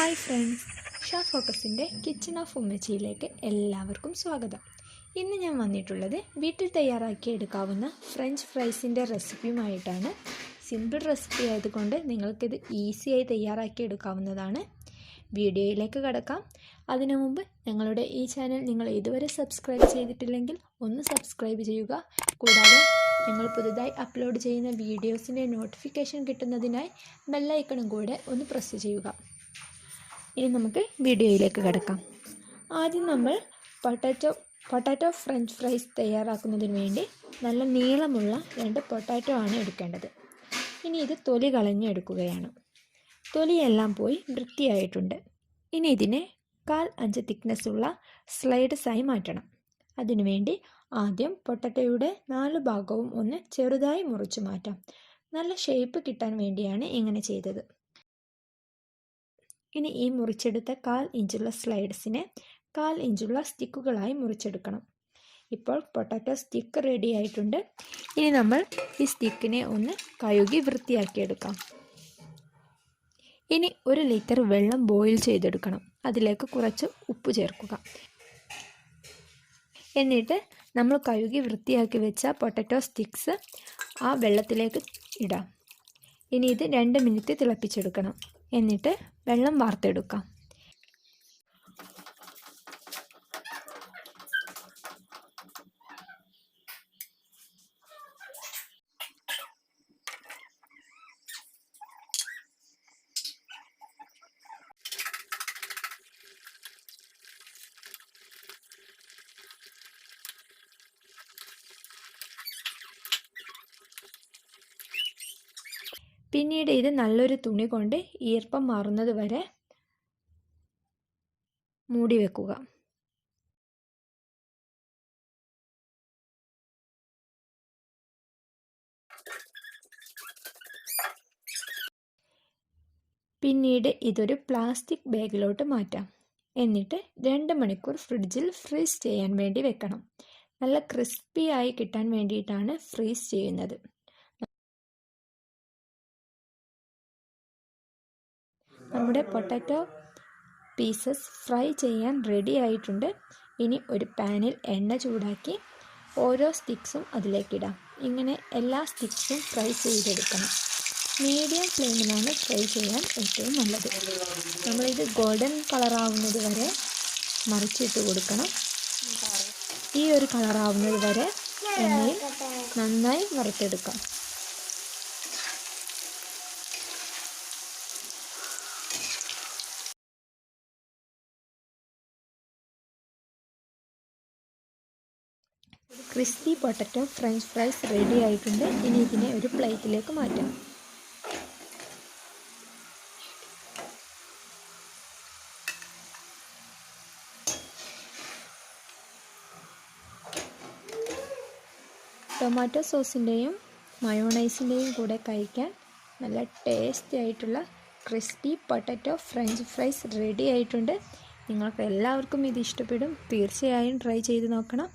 Hi friends, ഷാ ഫോക്കസിൻ്റെ kitchen of ഉമ്മച്ചിയിലേക്ക് എല്ലാവർക്കും സ്വാഗതം. ഇന്ന് ഞാൻ വന്നിട്ടുള്ളത് വീട്ടിൽ തയ്യാറാക്കി എടുക്കാവുന്ന ഫ്രഞ്ച് ഫ്രൈസിൻ്റെ റെസിപ്പിയുമായിട്ടാണ്. സിമ്പിൾ റെസിപ്പി ആയതുകൊണ്ട് നിങ്ങൾക്കിത് ഈസിയായി തയ്യാറാക്കി എടുക്കാവുന്നതാണ്. വീഡിയോയിലേക്ക് കടക്കാം. അതിനു മുമ്പ് ഞങ്ങളുടെ ഈ ചാനൽ നിങ്ങൾ ഇതുവരെ സബ്സ്ക്രൈബ് ചെയ്തിട്ടില്ലെങ്കിൽ ഒന്ന് സബ്സ്ക്രൈബ് ചെയ്യുക. കൂടാതെ ഞങ്ങൾ പുതുതായി അപ്ലോഡ് ചെയ്യുന്ന വീഡിയോസിൻ്റെ നോട്ടിഫിക്കേഷൻ കിട്ടുന്നതിനായി ബെല്ലൈക്കണും കൂടെ ഒന്ന് പ്രസ് ചെയ്യുക. ഇനി നമുക്ക് വീഡിയോയിലേക്ക് കിടക്കാം. ആദ്യം നമ്മൾ പൊട്ടാറ്റോ ഫ്രഞ്ച് ഫ്രൈസ് തയ്യാറാക്കുന്നതിന് വേണ്ടി നല്ല നീളമുള്ള 2 പൊട്ടാറ്റോ ആണ് എടുക്കേണ്ടത്. ഇനി ഇത് തൊലി കളഞ്ഞെടുക്കുകയാണ്. തൊലിയെല്ലാം പോയി വൃത്തിയായിട്ടുണ്ട്. ഇനി ഇതിനെ 1/4 തിക്നെസ്സുള്ള സ്ലൈഡ്സായി മാറ്റണം. അതിനുവേണ്ടി ആദ്യം പൊട്ടാറ്റോയുടെ 4 ഭാഗവും ഒന്ന് ചെറുതായി മുറിച്ചു മാറ്റാം. നല്ല ഷേപ്പ് കിട്ടാൻ വേണ്ടിയാണ് ഇങ്ങനെ ചെയ്തത്. ഇനി ഈ മുറിച്ചെടുത്ത 1/4 ഇഞ്ചുള്ള സ്ലൈഡ്സിനെ 1/4 ഇഞ്ചുള്ള സ്റ്റിക്കുകളായി മുറിച്ചെടുക്കണം. ഇപ്പോൾ പൊട്ടാറ്റോ സ്റ്റിക്ക് റെഡി ആയിട്ടുണ്ട്. ഇനി നമ്മൾ ഈ സ്റ്റിക്കിനെ ഒന്ന് കഴുകി വൃത്തിയാക്കിയെടുക്കാം. ഇനി 1 ലിറ്റർ വെള്ളം ബോയിൽ ചെയ്തെടുക്കണം. അതിലേക്ക് കുറച്ച് ഉപ്പ് ചേർക്കുക. എന്നിട്ട് നമ്മൾ കഴുകി വൃത്തിയാക്കി വെച്ച പൊട്ടാറ്റോ സ്റ്റിക്സ് ആ വെള്ളത്തിലേക്ക് ഇടാം. ഇനി ഇത് 2 മിനിറ്റ് തിളപ്പിച്ചെടുക്കണം. എന്നിട്ട് വെള്ളം വാർത്തെടുക്കാം. പിന്നീട് ഇത് നല്ലൊരു തുണി കൊണ്ട് ഈർപ്പം മാറുന്നത് വരെ മൂടി വെക്കുക. പിന്നീട് ഇതൊരു പ്ലാസ്റ്റിക് ബാഗിലോട്ട് മാറ്റാം. എന്നിട്ട് 2 മണിക്കൂർ ഫ്രിഡ്ജിൽ ഫ്രീസ് ചെയ്യാൻ വേണ്ടി വെക്കണം. നല്ല ക്രിസ്പി ആയി കിട്ടാൻ വേണ്ടിയിട്ടാണ് ഫ്രീസ് ചെയ്യുന്നത്. നമ്മുടെ പൊട്ടാറ്റോ പീസസ് ഫ്രൈ ചെയ്യാൻ റെഡി ആയിട്ടുണ്ട്. ഇനി ഒരു പാനിൽ എണ്ണ ചൂടാക്കി ഓരോ സ്റ്റിക്സും അതിലേക്കിടാം. ഇങ്ങനെ എല്ലാ സ്റ്റിക്സും ഫ്രൈ ചെയ്തെടുക്കണം. മീഡിയം ഫ്ലെയിമിലാണ് ഫ്രൈ ചെയ്യാൻ ഏറ്റവും നല്ലത്. നമ്മളിത് ഗോൾഡൻ കളറാവുന്നത് വരെ മറിച്ചിട്ട് കൊടുക്കണം. ഈ ഒരു കളറാവുന്നത് വരെ എണ്ണയിൽ നന്നായി വറുത്തെടുക്കാം. Crispy potato French fries ready ആയിട്ടുണ്ട്. ഇനി ഇതിനെ ഒരു പ്ലേറ്റിലേക്ക് മാറ്റാം. ടൊമാറ്റോ സോസിൻ്റെയും മയോണൈസിൻ്റെയും കൂടെ കഴിക്കാൻ നല്ല ടേസ്റ്റി ആയിട്ടുള്ള crispy potato French fries ready ആയിട്ടുണ്ട്. നിങ്ങൾക്ക് എല്ലാവർക്കും ഇത് ഇഷ്ടപ്പെടും. തീർച്ചയായും ട്രൈ ചെയ്ത് നോക്കണം.